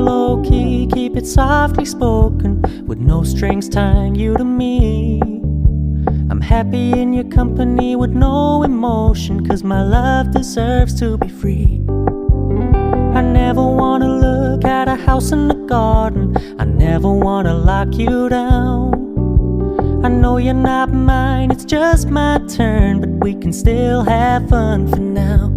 low-key, keep it softly spoken, with no strings tying you to me. I'm happy in your company with no emotion, 'cause my love deserves to be free. I never wanna look at a house in the garden, I never wanna lock you down. I know you're not mine, it's just my turn, but we can still have fun for now.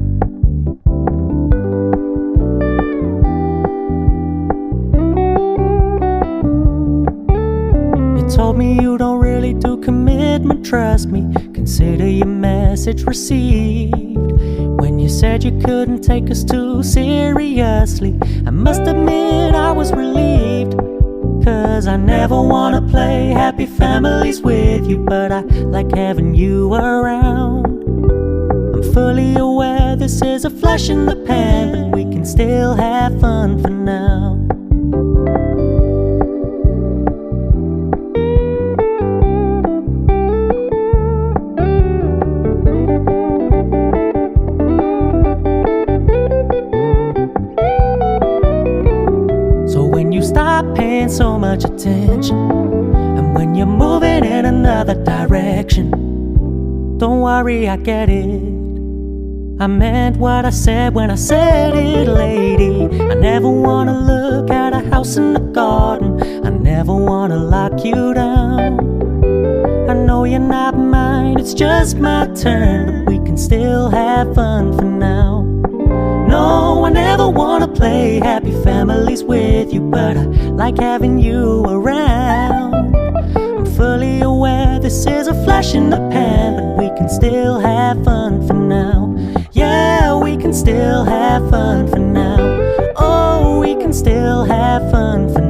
You told me you don't really do commitment, trust me, consider your message received. When you said you couldn't take us too seriously, I must admit I was relieved. 'Cause I never wanna play happy families with you, but I like having you around. I'm fully aware this is a flash in the pan, but we can still have fun for now. Stop paying so much attention, and when you're moving in another direction, don't worry, I get it. I meant what I said when I said it, lady. I never wanna look at a house in the garden, I never wanna lock you down. I know you're not mine, it's just my turn, but we can still have fun for now. No, I never wanna play happy families with you, but I like having you around. I'm fully aware this is a flash in the pan, but we can still have fun for now. Yeah, we can still have fun for now. Oh, we can still have fun for now.